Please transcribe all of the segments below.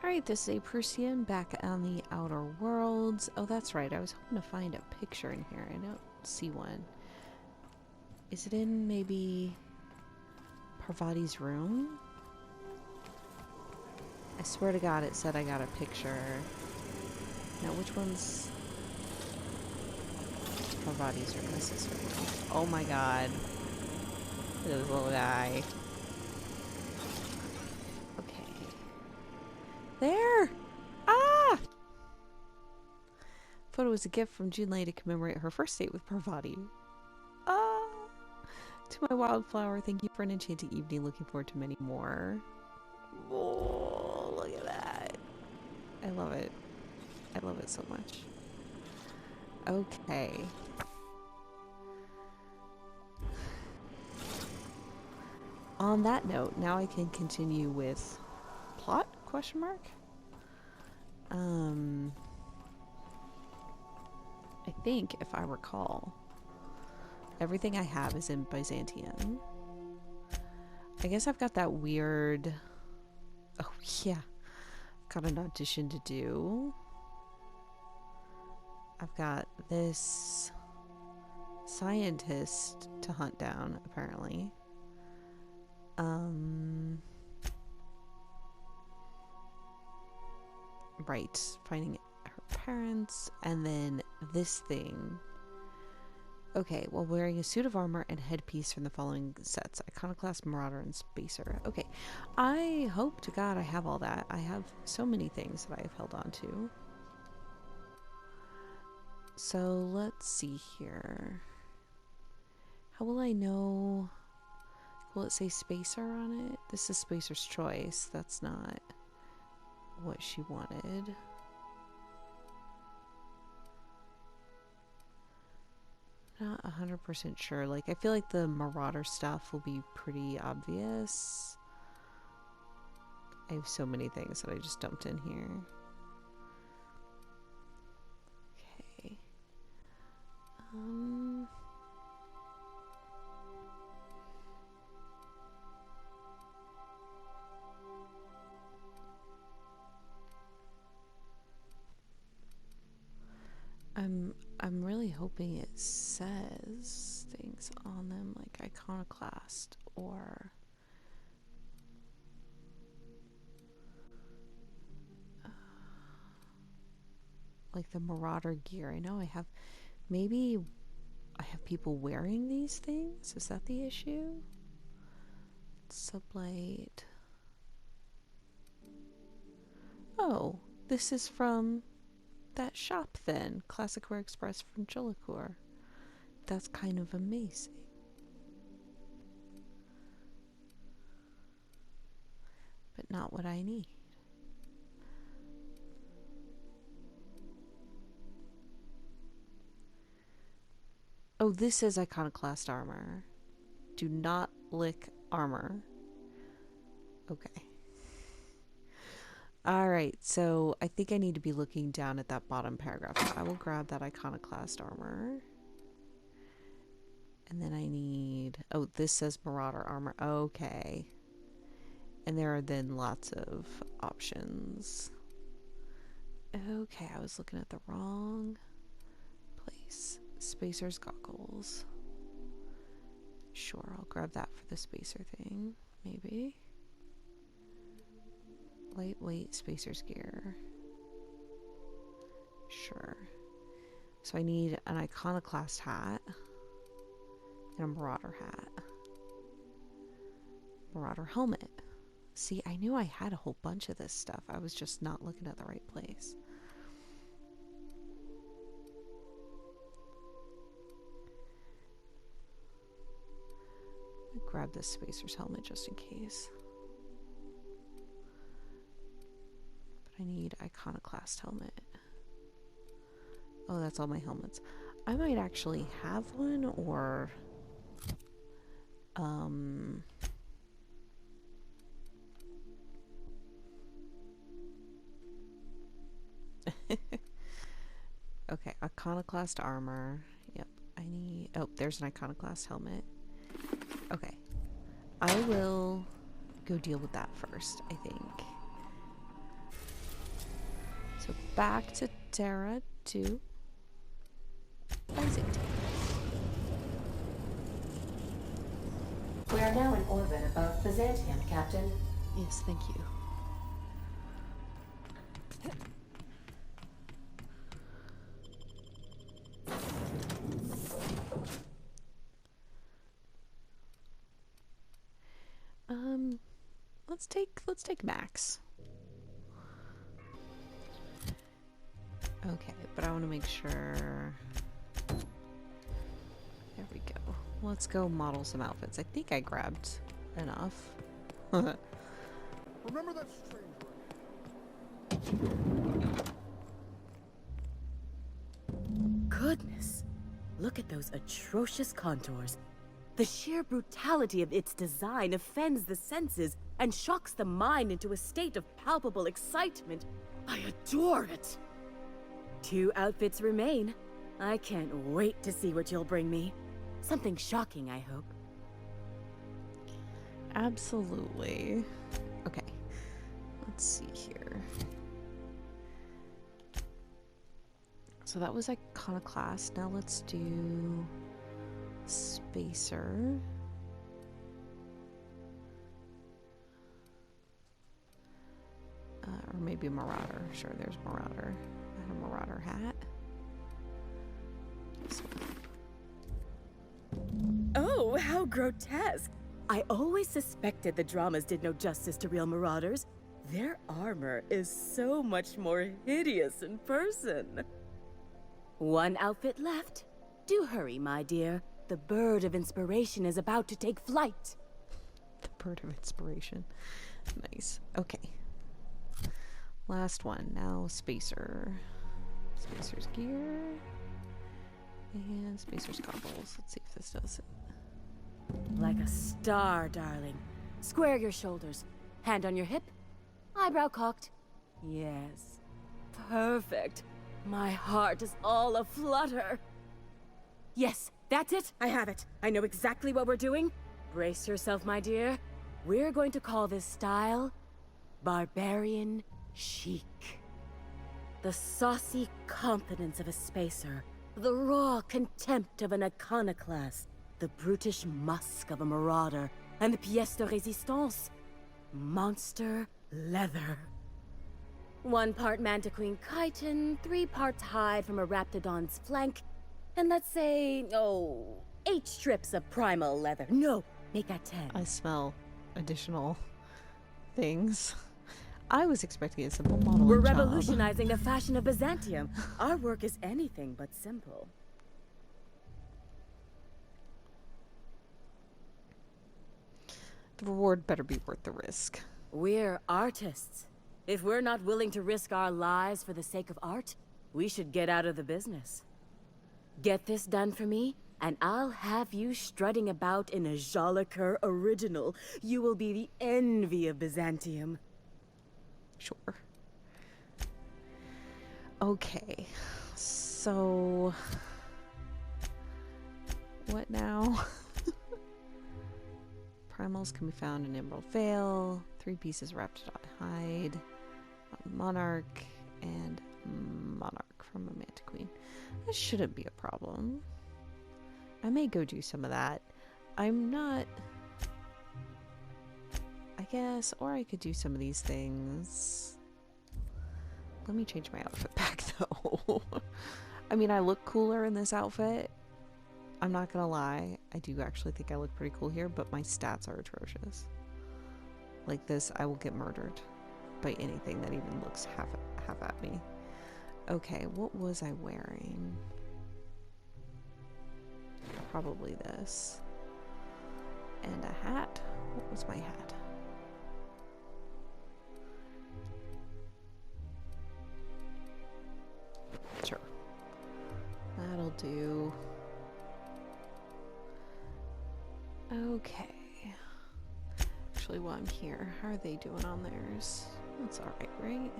Alright, this is aproustian back on the Outer Worlds. Oh, that's right. I was hoping to find a picture in here. I don't see one. Is it in maybe Parvati's room? I swear to God it said I got a picture. Now, which one's Parvati's room? This is room. Oh my God. Look at this little guy. Okay. There! Ah! Photo was a gift from Junlei to commemorate her first date with Parvati. Ah! To my wildflower, thank you for an enchanting evening. Looking forward to many more. Oh, look at that. I love it. I love it so much. Okay. On that note, now I can continue with plot? Question mark? I think, if I recall, everything I have is in Byzantium. I guess I've got that weird... Oh, yeah. I've got an audition to do. I've got this scientist to hunt down, apparently. Right. Finding her parents, and then this thing. Okay, while wearing a suit of armor and headpiece from the following sets: Iconoclast, Marauder, and Spacer. Okay, I hope to God I have all that. I have so many things that I have held on to. So let's see here. How will I know? Will it say Spacer on it? This is Spacer's choice. That's not what she wanted. Not 100% sure. Like, I feel like the Marauder stuff will be pretty obvious. I have so many things that I just dumped in here. Okay. I'm really hoping it says things on them like Iconoclast or like the Marauder gear. I know I have, maybe I have people wearing these things. Is that the issue? Sublight. Oh, this is from that shop then. Classic Wear Express from Jolicoeur. That's kind of amazing. But not what I need. Oh, this is Iconoclast armor. Do not lick armor. Okay. Alright, so I think I need to be looking down at that bottom paragraph. So I will grab that Iconoclast armor. And then I need... Oh, this says Marauder armor. Okay. And there are then lots of options. Okay, I was looking at the wrong place. Spacer's goggles. Sure, I'll grab that for the Spacer thing. Maybe. Lightweight Spacer's gear. Sure. So I need an Iconoclast hat. And a Marauder hat. Marauder helmet. See, I knew I had a whole bunch of this stuff. I was just not looking at the right place. I'll grab this Spacer's helmet just in case. But I need Iconoclast helmet. Oh, that's all my helmets. I might actually have one, or... Okay, Iconoclast armor. Yep, I need... Oh, there's an Iconoclast helmet. Okay. I will go deal with that first, I think. back to Terra to Byzantium. We are now in orbit above Byzantium, Captain. Yes, thank you. Let's take Max. Okay, but I want to make sure. There we go. Let's go model some outfits. I think I grabbed enough. Remember that strange Goodness, look at those atrocious contours. The sheer brutality of its design offends the senses and shocks the mind into a state of palpable excitement. I adore it. 2 outfits remain. I can't wait to see what you'll bring me. Something shocking, I hope. Absolutely. Okay. Let's see here. So that was Iconoclast. Now let's do Spacer. Or maybe Marauder. Sure, there's Marauder. I had a Marauder hat. This one. Oh, how grotesque! I always suspected the dramas did no justice to real marauders. Their armor is so much more hideous in person. 1 outfit left. Do hurry, my dear. The bird of inspiration is about to take flight. The bird of inspiration. Nice. Okay. Last one. Now Spacer. Spacer's gear. And Spacer's goggles. Let's see if this does it. Like a star, darling. Square your shoulders. Hand on your hip. Eyebrow cocked. Yes. Perfect. My heart is all aflutter. Yes, that's it. I have it. I know exactly what we're doing. Brace yourself, my dear. We're going to call this style Barbarian Chic. The saucy confidence of a spacer. The raw contempt of an iconoclast. The brutish musk of a marauder. And the pièce de résistance. Monster leather. 1 part mantiquine chitin, 3 parts hide from a raptidon's flank, and let's say, 8 strips of primal leather. No, make that 10. I smell additional things. I was expecting a simple modeling We're job. revolutionizing the fashion of Byzantium. Our work is anything but simple. The reward better be worth the risk. We're artists. If we're not willing to risk our lives for the sake of art, we should get out of the business. Get this done for me, and I'll have you strutting about in a Jolicoeur original. You will be the envy of Byzantium. Sure. Okay. So... what now? Primals can be found in Emerald Vale. 3 pieces Raptidon hide. Monarch and Monarch from a Mantiqueen. That shouldn't be a problem. I may go do some of that. I'm not... I guess, or I could do some of these things. Let me change my outfit back though. I mean, I look cooler in this outfit. I'm not gonna lie. I do actually think I look pretty cool here, but my stats are atrocious. Like this, I will get murdered by anything that even looks half at me. Okay, what was I wearing? Probably this. And a hat. What was my hat? Sure. That'll do. Okay. Actually, while I'm here, how are they doing on theirs? That's alright, right?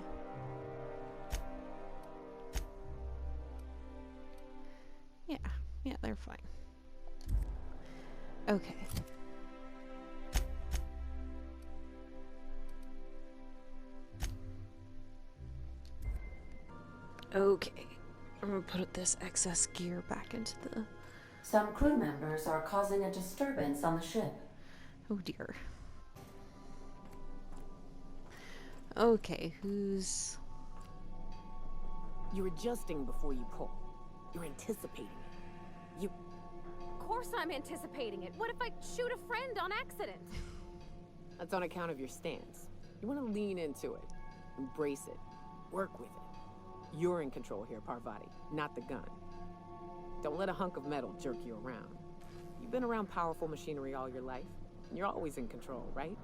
Yeah, they're fine. Okay. Okay. I'm gonna put this excess gear back into the... Some crew members are causing a disturbance on the ship. Oh dear. Okay, who's... You're adjusting before you pull. You're anticipating it. You... Of course I'm anticipating it. What if I shoot a friend on accident? That's on account of your stance. You want to lean into it. Embrace it. Work with it. You're in control here, Parvati, not the gun. Don't let a hunk of metal jerk you around. You've been around powerful machinery all your life, and you're always in control, right?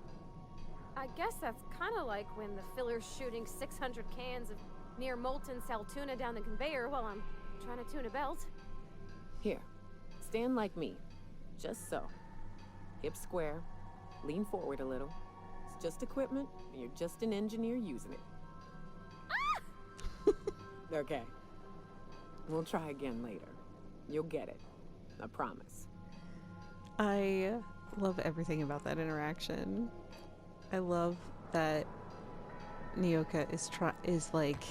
I guess that's kind of like when the filler's shooting 600 cans of near molten cell tuna down the conveyor while I'm trying to tune a belt. Here, stand like me. Just so. Hips square. Lean forward a little. It's just equipment, and you're just an engineer using it. Okay. We'll try again later. You'll get it. I promise. I love everything about that interaction. I love that Nyoka is like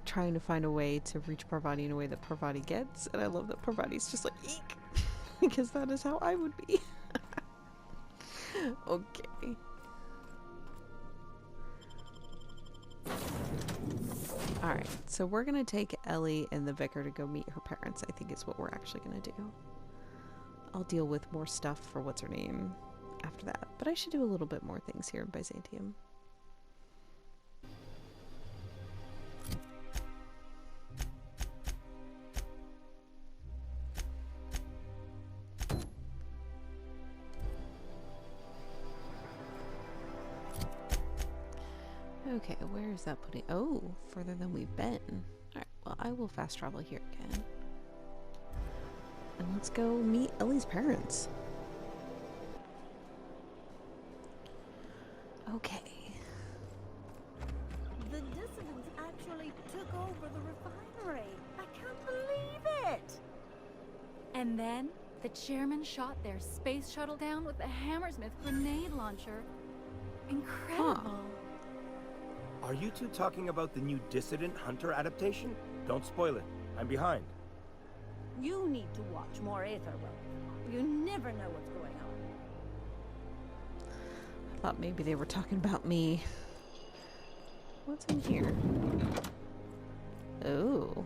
trying to find a way to reach Parvati in a way that Parvati gets, and I love that Parvati's just like eek, because that is how I would be. Okay. Alright, so we're gonna take Ellie and the vicar to go meet her parents, I think is what we're actually gonna do. I'll deal with more stuff for what's her name after that, but I should do a little bit more things here in Byzantium. Okay, where is that putting? Oh, further than we've been. Alright, well, I will fast travel here again. And let's go meet Ellie's parents. Okay. The dissidents actually took over the refinery. I can't believe it! And then the chairman shot their space shuttle down with the Hammersmith grenade launcher. Incredible. Huh. Are you two talking about the new Dissident Hunter adaptation? Don't spoil it. I'm behind. You need to watch more Aetherworld. You never know what's going on. I thought maybe they were talking about me. What's in here? Oh,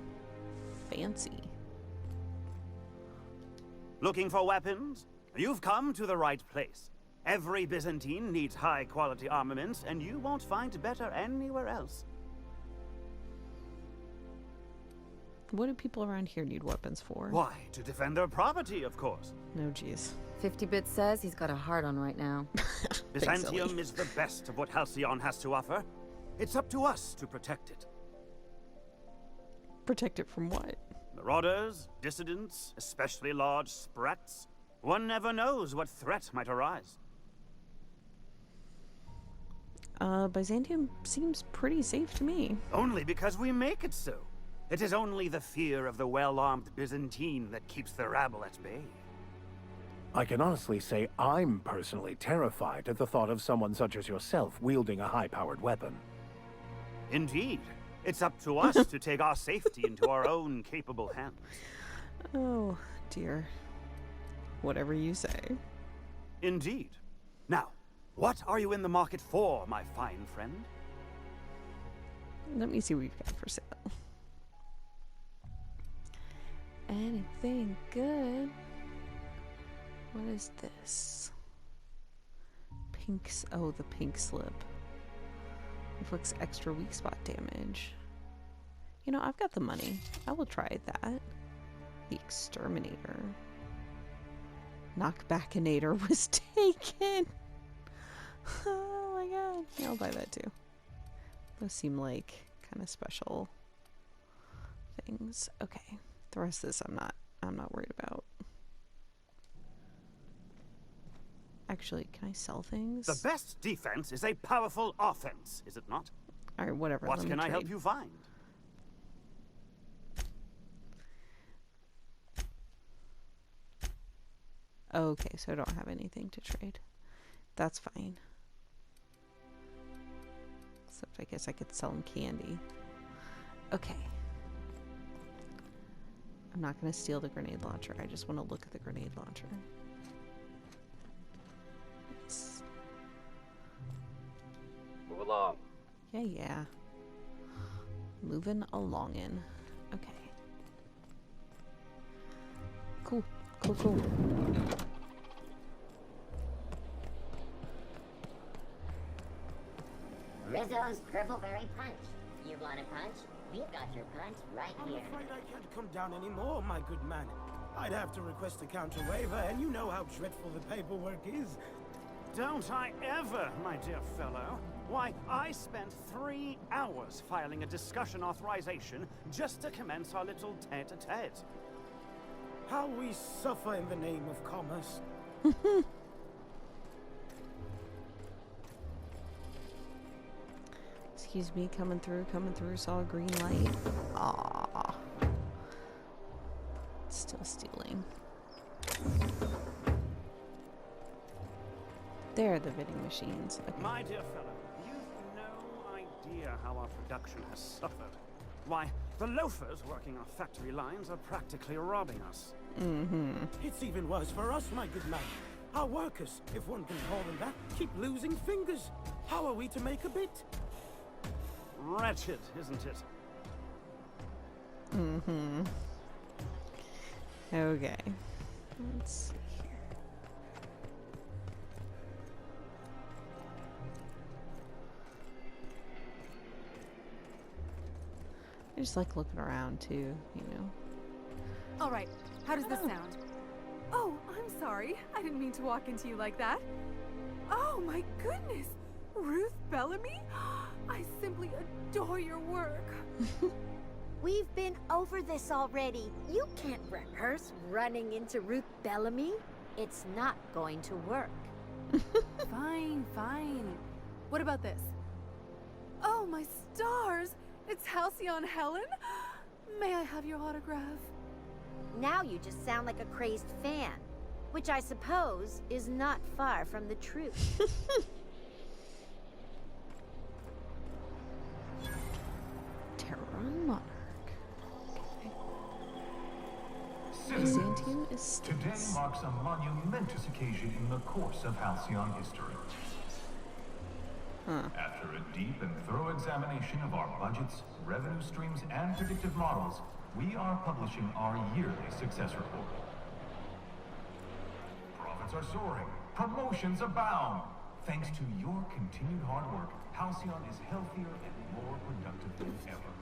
fancy. Looking for weapons? You've come to the right place. Every Byzantine needs high-quality armaments, and you won't find better anywhere else. What do people around here need weapons for? Why? To defend their property, of course. No, jeez. 50-bit says he's got a heart on right now. Byzantium is the best of what Halcyon has to offer. It's up to us to protect it. Protect it from what? Marauders, dissidents, especially large sprats. One never knows what threat might arise. Byzantium seems pretty safe to me. Only because we make it so. It is only the fear of the well-armed Byzantine that keeps the rabble at bay. I can honestly say I'm personally terrified at the thought of someone such as yourself wielding a high-powered weapon. Indeed. It's up to us to take our safety into our own capable hands. Oh, dear. Whatever you say. Indeed. Now, what are you in the market for, my fine friend? Let me see what you've got for sale. Anything good? What is this? Pinks. Oh, the pink slip. Inflicts extra weak spot damage. You know, I've got the money. I will try that. The Exterminator. Knockbackinator was taken. Oh my god. Yeah, I'll buy that too. Those seem like kind of special things. Okay. The rest of this I'm not worried about. Actually, can I sell things? The best defense is a powerful offense, is it not? Alright, whatever. What let me can I help trade. you find? Okay, so I don't have anything to trade. That's fine. Except I guess I could sell him candy. Okay. I'm not going to steal the grenade launcher. I just want to look at the grenade launcher. Yes. Move along. Yeah, yeah. Moving along in. Okay. Cool. Cool, cool. Rizzo's Purpleberry Punch. You want a punch? We've got your punch right here. I'm afraid I can't come down anymore, my good man. I'd have to request a counter waiver, and you know how dreadful the paperwork is. Don't I ever, my dear fellow. Why, I spent 3 hours filing a discussion authorization just to commence our little tete-a-tete. How we suffer in the name of commerce. Excuse me, coming through, saw a green light. Ah, still stealing. There, the vending machines. Okay. My dear fellow, you've no idea how our production has suffered. Why, the loafers working our factory lines are practically robbing us. Mm-hmm. It's even worse for us, my good man. Our workers, if one can call them that, keep losing fingers. How are we to make a bit? Wretched, isn't it? Mm-hmm. Okay. Let's see here. I just like looking around too, you know. All right, how does this sound? Oh, I'm sorry. I didn't mean to walk into you like that. Oh my goodness! Ruth Bellamy? I simply adore your work. We've been over this already. You can't rehearse running into Ruth Bellamy. It's not going to work. Fine, fine. What about this? Oh, my stars! It's Halcyon Helen? May I have your autograph? Now you just sound like a crazed fan, which I suppose is not far from the truth. Terran Monarch. Citizens, is today marks a monumentous occasion in the course of Halcyon history. After a deep and thorough examination of our budgets, revenue streams, and predictive models, we are publishing our yearly success report. Profits are soaring, promotions abound. Thanks to your continued hard work, Halcyon is healthier and more productive than ever.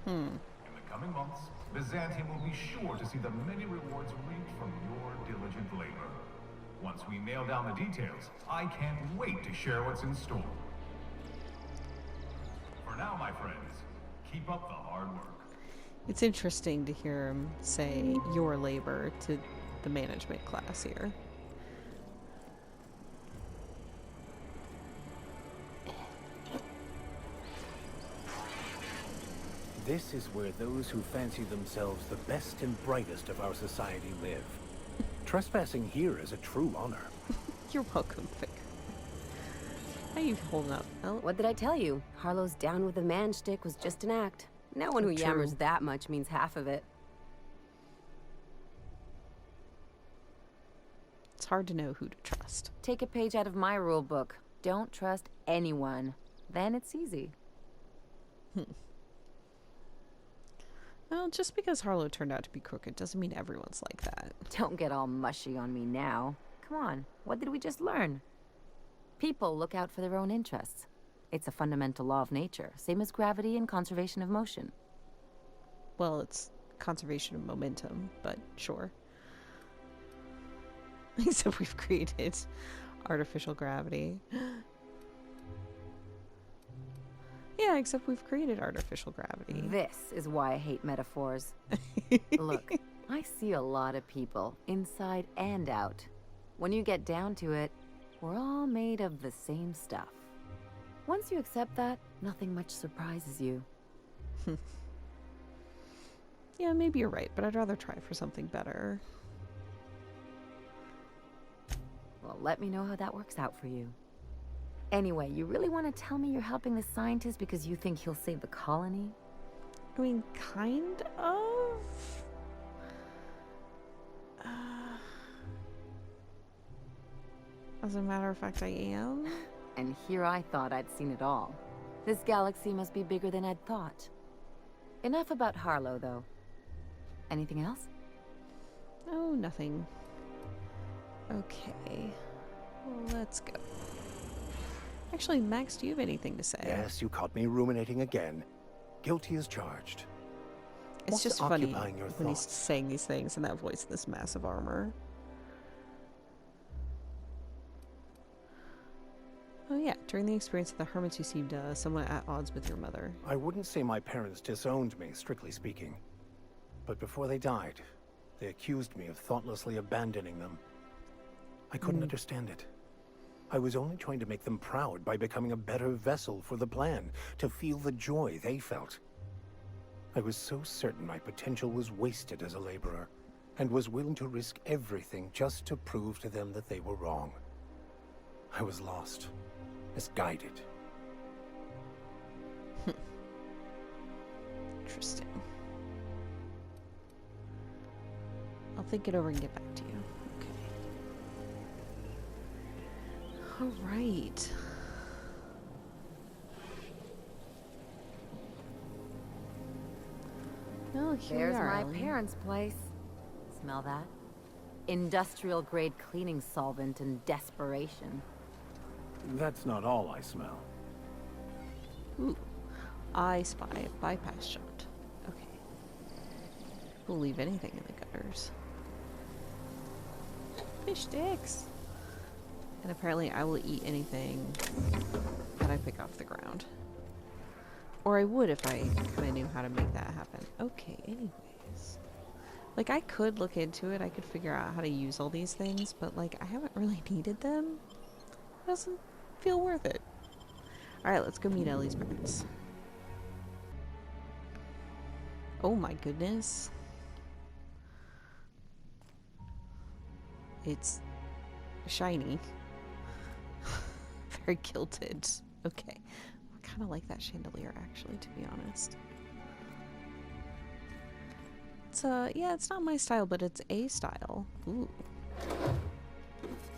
In the coming months, Byzantium will be sure to see the many rewards reaped from your diligent labor. Once we nail down the details, I can't wait to share what's in store. For now, my friends, keep up the hard work. It's interesting to hear him say your labor to the management class here. This is where those who fancy themselves the best and brightest of our society live. Trespassing here is a true honor. You're welcome, Vic. How you holding up, Elle? What did I tell you? Harlow's down with the man shtick was just an act. No one who yammers that much means half of it. It's hard to know who to trust. Take a page out of my rule book. Don't trust anyone. Then it's easy. Well, just because Harlow turned out to be crooked doesn't mean everyone's like that. Don't get all mushy on me now. Come on, what did we just learn? People look out for their own interests. It's a fundamental law of nature, same as gravity and conservation of motion. Well, it's conservation of momentum, but sure. Except we've created artificial gravity. Yeah, except we've created artificial gravity. This is why I hate metaphors. Look, I see a lot of people, inside and out. When you get down to it, we're all made of the same stuff. Once you accept that, nothing much surprises you. Yeah, maybe you're right, but I'd rather try for something better. Well, let me know how that works out for you. Anyway, you really want to tell me you're helping the scientist because you think he'll save the colony? I mean, kind of. As a matter of fact, I am. And here I thought I'd seen it all. This galaxy must be bigger than I'd thought. Enough about Harlow, though. Anything else? Oh, nothing. Okay. Well, let's go. Actually, Max, do you have anything to say? Yes, you caught me ruminating again. Guilty as charged. It's What's just funny occupying your when he's thoughts? saying these things in that voice in this massive armor. Oh yeah, during the experience of the hermits you seemed somewhat at odds with your mother. I wouldn't say my parents disowned me, strictly speaking. But before they died, they accused me of thoughtlessly abandoning them. I couldn't understand it. I was only trying to make them proud by becoming a better vessel for the plan, to feel the joy they felt. I was so certain my potential was wasted as a laborer, and was willing to risk everything just to prove to them that they were wrong. I was lost, misguided. Interesting. I'll think it over and get back to you. Okay. All right. Well, here There's we are, my Ellie. parents' place. Smell that? Industrial grade cleaning solvent and desperation. That's not all I smell. Ooh. I spy a bypass shot. Okay. We'll leave anything in the gutters. Fish sticks! And apparently I will eat anything that I pick off the ground. Or I would if I kind of knew how to make that happen. Okay, anyways. Like, I could look into it. I could figure out how to use all these things. But, like, I haven't really needed them. It doesn't feel worth it. Alright, let's go meet Ellie's parents. Oh my goodness. It's shiny. Very gilded. Okay. I kind of like that chandelier, actually, to be honest. It's, yeah, it's not my style, but it's a style. Ooh.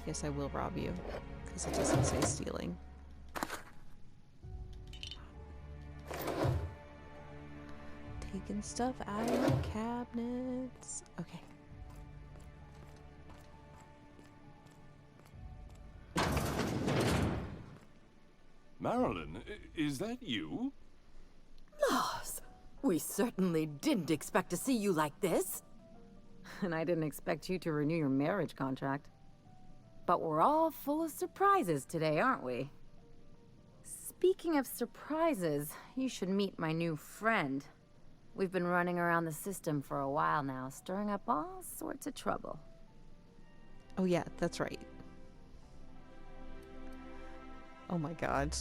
Yes, I will rob you, because it doesn't say stealing. Taking stuff out of the cabinets. Okay. Marilyn, is that you? Laws! We certainly didn't expect to see you like this. And I didn't expect you to renew your marriage contract. But we're all full of surprises today, aren't we? Speaking of surprises, you should meet my new friend. We've been running around the system for a while now, stirring up all sorts of trouble. Oh yeah, that's right. Oh my god.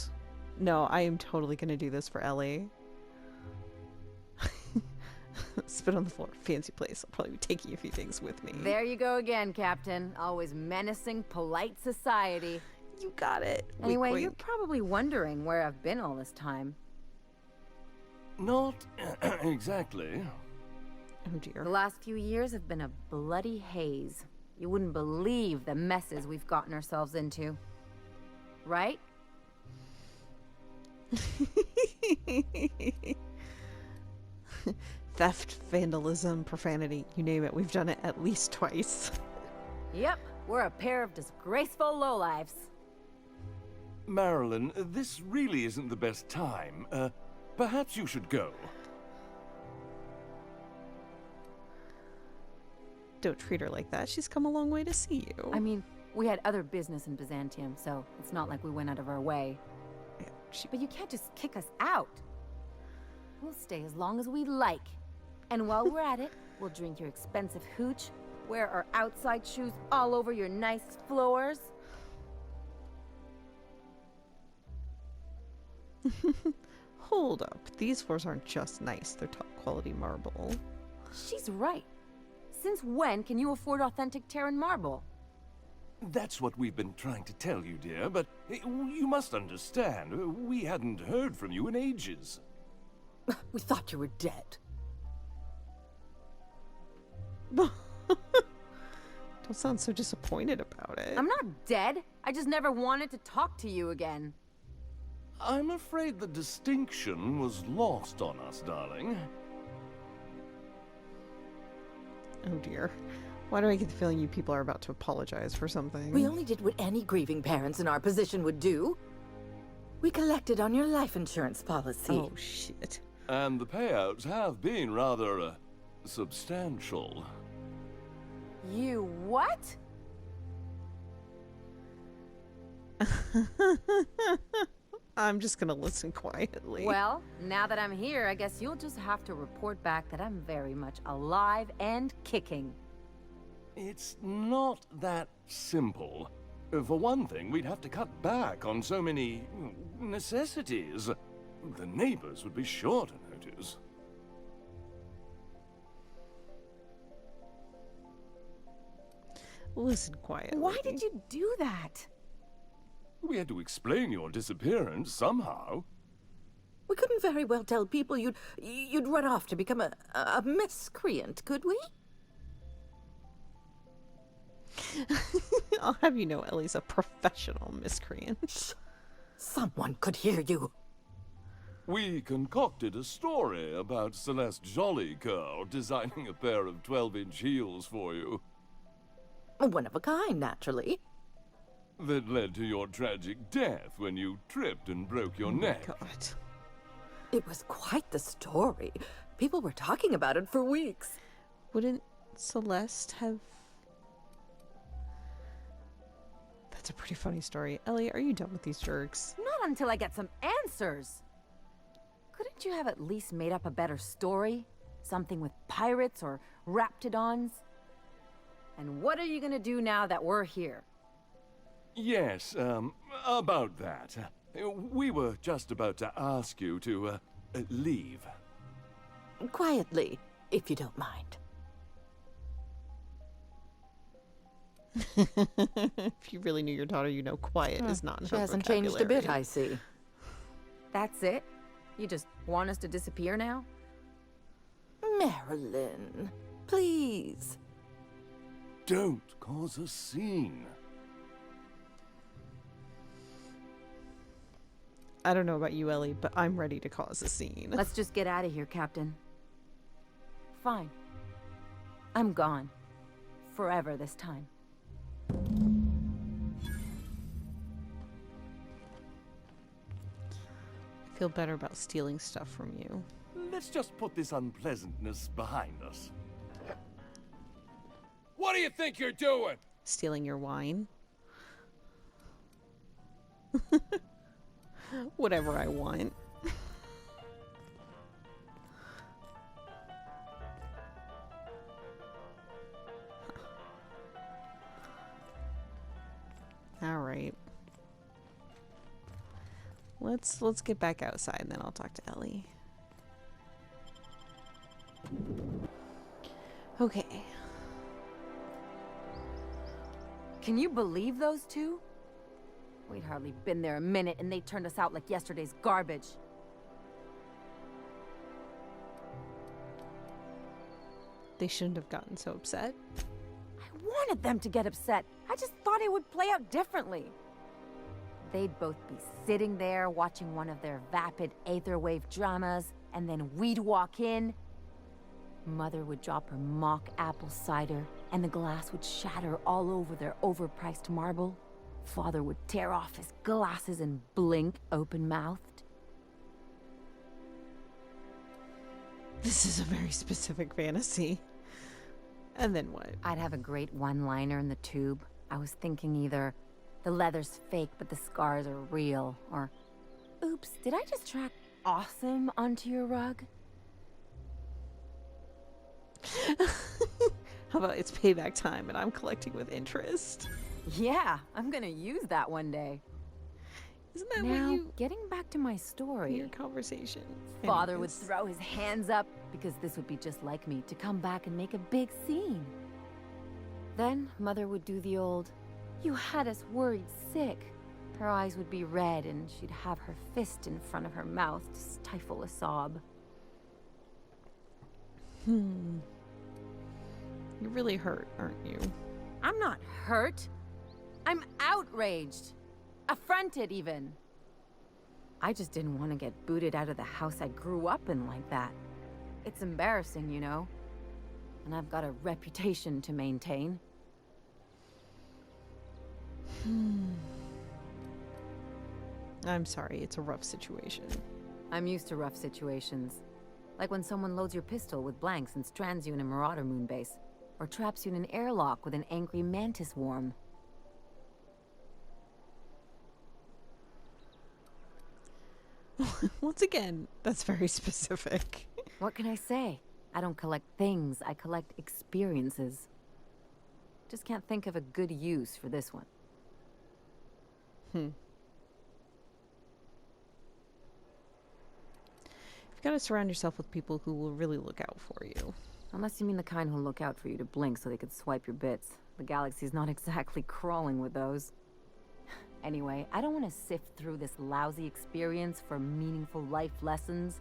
No, I am totally gonna do this for Ellie. Spit on the floor. Fancy place. I'll probably be taking a few things with me. There you go again, Captain. Always menacing polite society. You got it. Anyway, Wink, you're wink. probably wondering where I've been all this time. Not exactly. Oh dear. The last few years have been a bloody haze. You wouldn't believe the messes we've gotten ourselves into. Right? Theft, vandalism, profanity, you name it. We've done it at least twice. Yep, we're a pair of disgraceful lowlifes. Marilyn, this really isn't the best time. Perhaps you should go. Don't treat her like that. She's come a long way to see you. I mean, we had other business in Byzantium, so it's not like we went out of our way. Yeah, But you can't just kick us out. We'll stay as long as we like. And while we're at it, we'll drink your expensive hooch, wear our outside shoes all over your nice floors. Hold up. These floors aren't just nice. They're top quality marble. She's right. Since when can you afford authentic Terran marble? That's what we've been trying to tell you, dear, but You must understand, we hadn't heard from you in ages. We thought you were dead. Don't sound so disappointed about it. I'm not dead. I just never wanted to talk to you again. I'm afraid the distinction was lost on us, darling. Oh dear. Why do I get the feeling you people are about to apologize for something? We only did what any grieving parents in our position would do. We collected on your life insurance policy. Oh, shit. And the payouts have been rather, substantial. You what? I'm just gonna listen quietly. Well, now that I'm here, I guess you'll just have to report back that I'm very much alive and kicking. It's not that simple. For one thing, we'd have to cut back on so many necessities. The neighbors would be sure to notice. Listen quietly. Why did you do that? We had to explain your disappearance somehow. We couldn't very well tell people you'd run off to become a miscreant, could we? I'll have you know Ellie's a professional miscreant. Shh. Someone could hear you. We concocted a story about Celeste Jollycurl designing a pair of 12-inch heels for you. One of a kind, naturally. That led to your tragic death when you tripped and broke your neck. God. It was quite the story. People were talking about it for weeks. Wouldn't Celeste have... That's a pretty funny story. Ellie, are you done with these jerks? Not until I get some answers. Couldn't you have at least made up a better story? Something with pirates or raptidons? And what are you gonna do now that we're here? Yes, about that. We were just about to ask you to, leave. Quietly, if you don't mind. If you really knew your daughter, you know quiet is not in her She hasn't changed a bit, I see. That's it? You just want us to disappear now? Marilyn, please. Don't cause a scene. I don't know about you, Ellie, but I'm ready to cause a scene. Let's just get out of here, Captain. Fine. I'm gone. Forever this time. I feel better about stealing stuff from you. Let's just put this unpleasantness behind us. What do you think you're doing? Stealing your wine? Whatever I want. All right. Let's get back outside and then I'll talk to Ellie. Okay. Can you believe those two? We'd hardly been there a minute and they turned us out like yesterday's garbage. They shouldn't have gotten so upset. I wanted them to get upset. I just thought it would play out differently. They'd both be sitting there watching one of their vapid aetherwave dramas, and then we'd walk in. Mother would drop her mock apple cider, and the glass would shatter all over their overpriced marble. Father would tear off his glasses and blink open-mouthed. This is a very specific fantasy. And then what? I'd have a great one-liner in the tube. I was thinking either, the leather's fake but the scars are real, or, oops, did I just track awesome onto your rug? How about it's payback time and I'm collecting with interest? Yeah, I'm gonna use that one day. Isn't that now, what you... getting back to my story. Your conversation. Father would throw his hands up, because this would be just like me, to come back and make a big scene. Then, Mother would do the old, "You had us worried sick," Her eyes would be red and she'd have her fist in front of her mouth to stifle a sob. You're really hurt, aren't you? I'm not hurt. I'm outraged. Affronted, even. I just didn't want to get booted out of the house I grew up in like that. It's embarrassing, you know? And I've got a reputation to maintain. I'm sorry, it's a rough situation. I'm used to rough situations. Like when someone loads your pistol with blanks and strands you in a Marauder moon base. Or traps you in an airlock with an angry mantis worm. Once again, that's very specific. What can I say? I don't collect things, I collect experiences. Just can't think of a good use for this one. You've got to surround yourself with people who will really look out for you. Unless you mean the kind who'll look out for you to blink so they could swipe your bits. The galaxy's not exactly crawling with those. Anyway, I don't want to sift through this lousy experience for meaningful life lessons.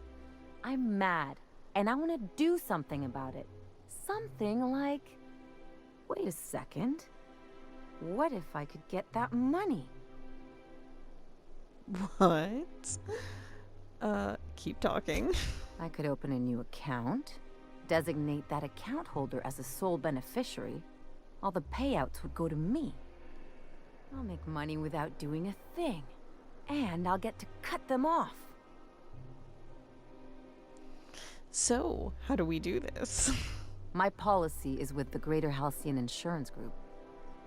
I'm mad, and I want to do something about it. Something like... Wait a second. What if I could get that money? What? Keep talking. I could open a new account, designate that account holder as a sole beneficiary. All the payouts would go to me. I'll make money without doing a thing. And I'll get to cut them off. So, how do we do this? My policy is with the Greater Halcyon Insurance Group.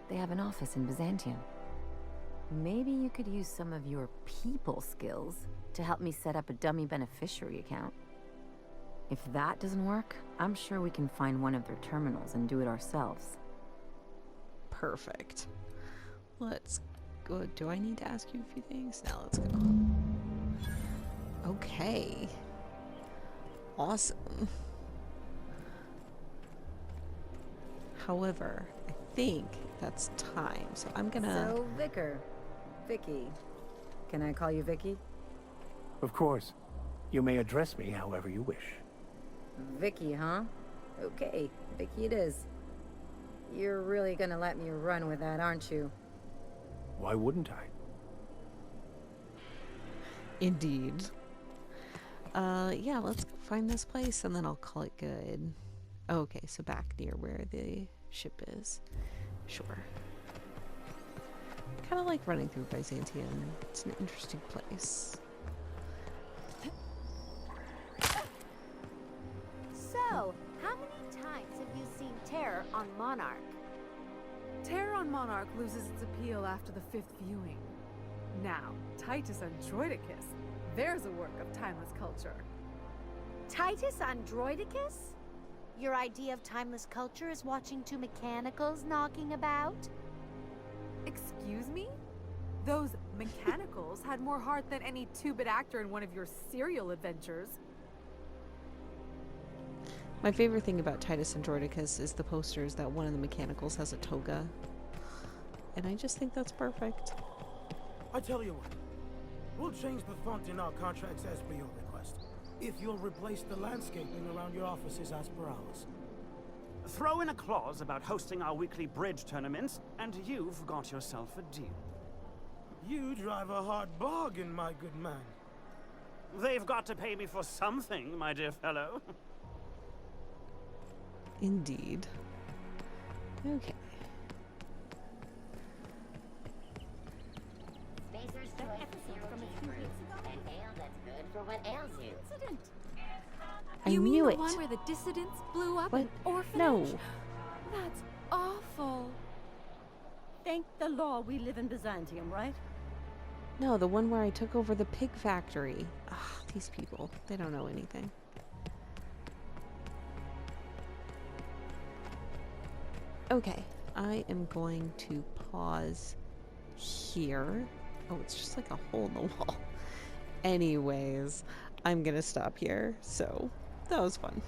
They have an office in Byzantium. Maybe you could use some of your people skills to help me set up a dummy beneficiary account. If that doesn't work, I'm sure we can find one of their terminals and do it ourselves. Perfect. Let's go. Do I need to ask you a few things? Now let's go. Okay. Awesome. However, I think that's time, so I'm gonna... So, Vicky. Can I call you Vicky? Of course. You may address me however you wish. Vicky, huh? Okay, Vicky it is. You're really gonna let me run with that, aren't you? Why wouldn't I? Indeed. Yeah, let's find this place and then I'll call it good. Okay, so back near where the ship is. Sure. Kind of like running through Byzantium. It's an interesting place. So, how many times have you seen Terror on Monarch? Terror on Monarch loses its appeal after the 5th viewing. Now, Titus Androidicus, there's a work of timeless culture. Titus Androidicus? Your idea of timeless culture is watching two mechanicals knocking about? Excuse me? Those mechanicals had more heart than any two-bit actor in one of your serial adventures. My favorite thing about Titus Androidicus is the posters that one of the mechanicals has a toga. And I just think that's perfect. I tell you what, we'll change the font in our contracts as per your request, if you'll replace the landscaping around your offices as per ours. Throw in a clause about hosting our weekly bridge tournaments, and you've got yourself a deal. You drive a hard bargain, my good man. They've got to pay me for something, my dear fellow. Indeed. Okay. Spacers Choice from a few weeks ago. An ale that's good for what ails you. Incident. I You mean knew the it. one where the dissidents blew up What? an orphanage? No. That's awful. Thank the law we live in Byzantium, right? No, the one where I took over the pig factory. Ah, these people. They don't know anything. Okay, I am going to pause here. Oh, it's just like a hole in the wall. Anyways, I'm gonna stop here. So, that was fun.